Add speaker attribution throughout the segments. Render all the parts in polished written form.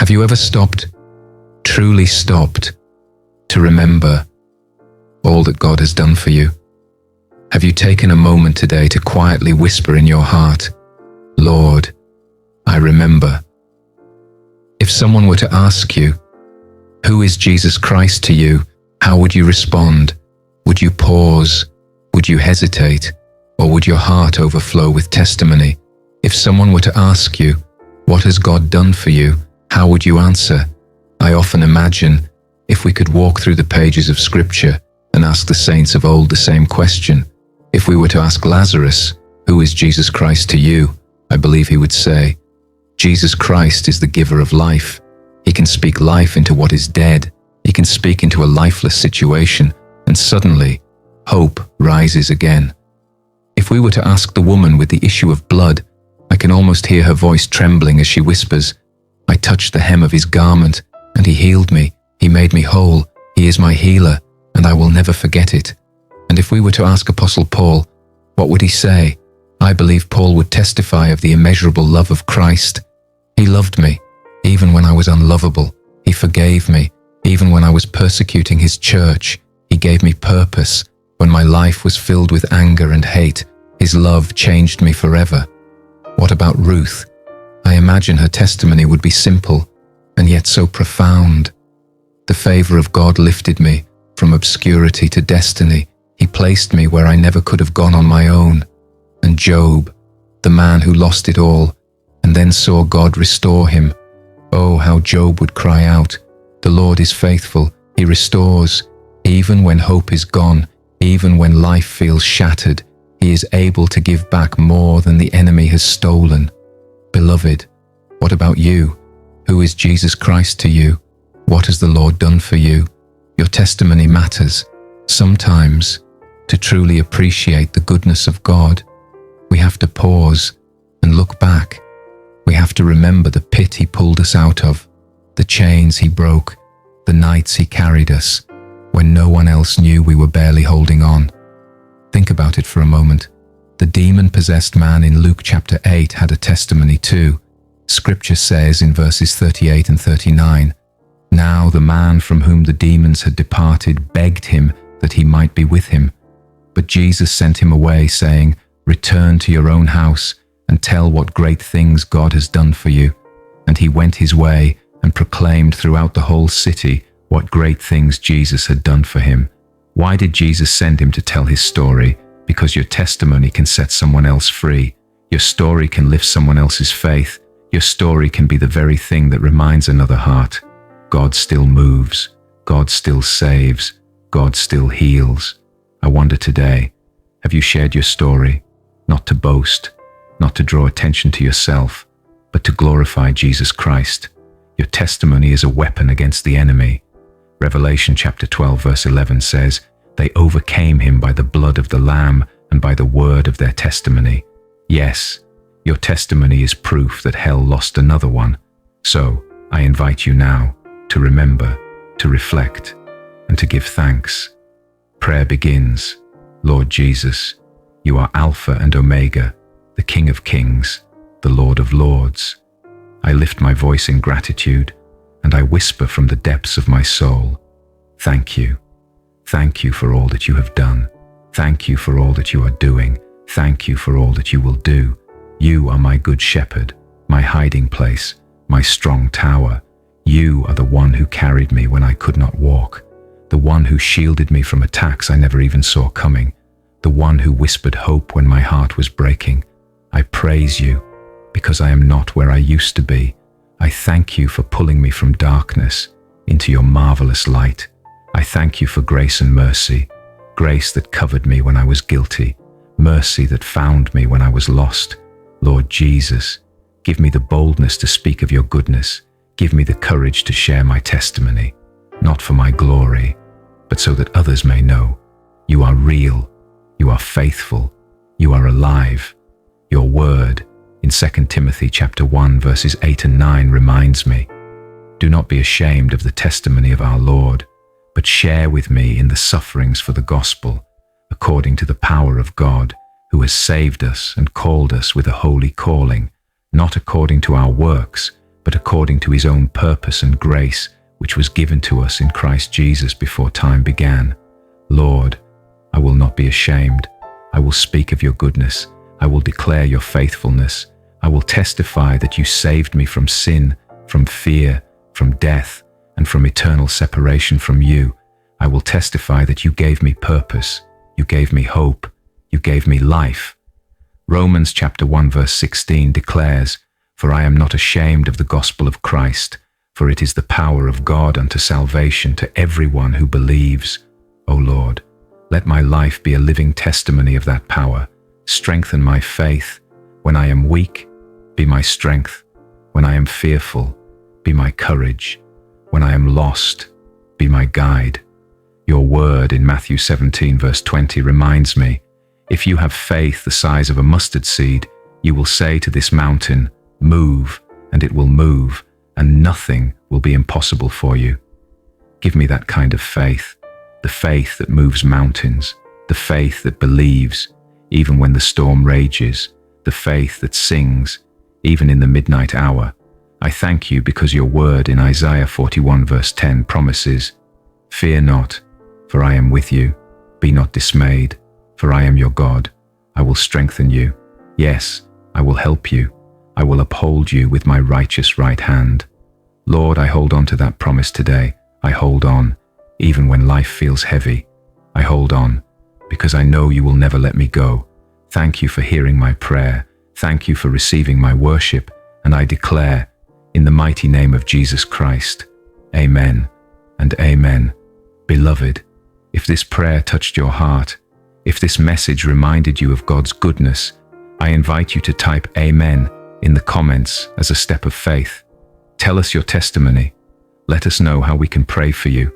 Speaker 1: Have you ever stopped, truly stopped, to remember all that God has done for you? Have you taken a moment today to quietly whisper in your heart, Lord, I remember? If someone were to ask you, who is Jesus Christ to you, how would you respond? Would you pause? Would you hesitate? Or would your heart overflow with testimony? If someone were to ask you, what has God done for you, how would you answer? I often imagine if we could walk through the pages of Scripture and ask the saints of old the same question. If we were to ask Lazarus, who is Jesus Christ to you, I believe he would say, Jesus Christ is the giver of life. He can speak life into what is dead. He can speak into a lifeless situation, and suddenly, hope rises again. If we were to ask the woman with the issue of blood, I can almost hear her voice trembling as she whispers, I touched the hem of his garment, and he healed me. He made me whole. He is my healer, and I will never forget it. And if we were to ask Apostle Paul, what would he say? I believe Paul would testify of the immeasurable love of Christ. He loved me, even when I was unlovable. He forgave me, even when I was persecuting his church. He gave me purpose. When my life was filled with anger and hate, his love changed me forever. What about Ruth? I imagine her testimony would be simple, and yet so profound. The favor of God lifted me from obscurity to destiny. He placed me where I never could have gone on my own. And Job, the man who lost it all, and then saw God restore him. Oh, how Job would cry out, the Lord is faithful, he restores. Even when hope is gone, even when life feels shattered, he is able to give back more than the enemy has stolen. Beloved, what about you? Who is Jesus Christ to you? What has the Lord done for you? Your testimony matters. Sometimes, to truly appreciate the goodness of God, we have to pause and look back. We have to remember the pit he pulled us out of, the chains he broke, the nights he carried us, when no one else knew we were barely holding on. Think about it for a moment. The demon-possessed man in Luke chapter 8 had a testimony too. Scripture says in verses 38 and 39, Now the man from whom the demons had departed begged him that he might be with him. But Jesus sent him away, saying, Return to your own house and tell what great things God has done for you. And he went his way and proclaimed throughout the whole city what great things Jesus had done for him. Why did Jesus send him to tell his story? Because your testimony can set someone else free. Your story can lift someone else's faith. Your story can be the very thing that reminds another heart. God still moves. God still saves. God still heals. I wonder today, have you shared your story? Not to boast, not to draw attention to yourself, but to glorify Jesus Christ. Your testimony is a weapon against the enemy. Revelation chapter 12 verse 11 says, They overcame him by the blood of the Lamb and by the word of their testimony. Yes, your testimony is proof that hell lost another one. So, I invite you now to remember, to reflect, and to give thanks. Prayer begins. Lord Jesus, you are Alpha and Omega, the King of Kings, the Lord of Lords. I lift my voice in gratitude, and I whisper from the depths of my soul, Thank you. Thank you for all that you have done. Thank you for all that you are doing. Thank you for all that you will do. You are my good shepherd, my hiding place, my strong tower. You are the one who carried me when I could not walk, the one who shielded me from attacks I never even saw coming, the one who whispered hope when my heart was breaking. I praise you because I am not where I used to be. I thank you for pulling me from darkness into your marvelous light. I thank you for grace and mercy, grace that covered me when I was guilty, mercy that found me when I was lost. Lord Jesus, give me the boldness to speak of your goodness. Give me the courage to share my testimony, not for my glory, but so that others may know you are real, you are faithful, you are alive. Your word in 2 Timothy chapter 1 verses 8 and 9 reminds me, do not be ashamed of the testimony of our Lord, but share with me in the sufferings for the gospel, according to the power of God, who has saved us and called us with a holy calling, not according to our works, but according to his own purpose and grace, which was given to us in Christ Jesus before time began. Lord, I will not be ashamed. I will speak of your goodness. I will declare your faithfulness. I will testify that you saved me from sin, from fear, from death, and from eternal separation from you. I will testify that you gave me purpose. You gave me hope. You gave me life. Romans chapter 1 verse 16 declares, "For I am not ashamed of the gospel of Christ, for it is the power of God unto salvation to everyone who believes." O Lord, let my life be a living testimony of that power. Strengthen my faith. When I am weak, be my strength. When I am fearful, be my courage. When I am lost, be my guide. Your word in Matthew 17 verse 20 reminds me, "If you have faith the size of a mustard seed, you will say to this mountain, 'Move,' and it will move, and nothing will be impossible for you." Give me that kind of faith, the faith that moves mountains, the faith that believes, even when the storm rages, the faith that sings, even in the midnight hour. I thank you because your word in Isaiah 41 verse 10 promises, "Fear not, for I am with you. Be not dismayed, for I am your God. I will strengthen you. Yes, I will help you. I will uphold you with my righteous right hand." Lord, I hold on to that promise today. I hold on, even when life feels heavy. I hold on, because I know you will never let me go. Thank you for hearing my prayer. Thank you for receiving my worship, and I declare, in the mighty name of Jesus Christ, Amen and Amen. Beloved, if this prayer touched your heart, if this message reminded you of God's goodness, I invite you to type Amen in the comments as a step of faith. Tell us your testimony. Let us know how we can pray for you.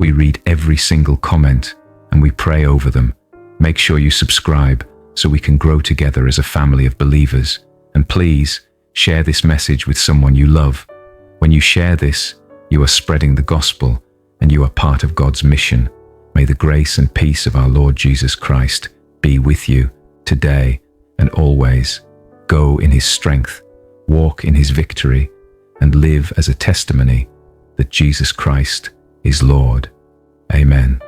Speaker 1: We read every single comment and we pray over them. Make sure you subscribe so we can grow together as a family of believers. And please, share this message with someone you love. When you share this, you are spreading the gospel and you are part of God's mission. May the grace and peace of our Lord Jesus Christ be with you today and always. Go in his strength, walk in his victory, and live as a testimony that Jesus Christ is Lord. Amen.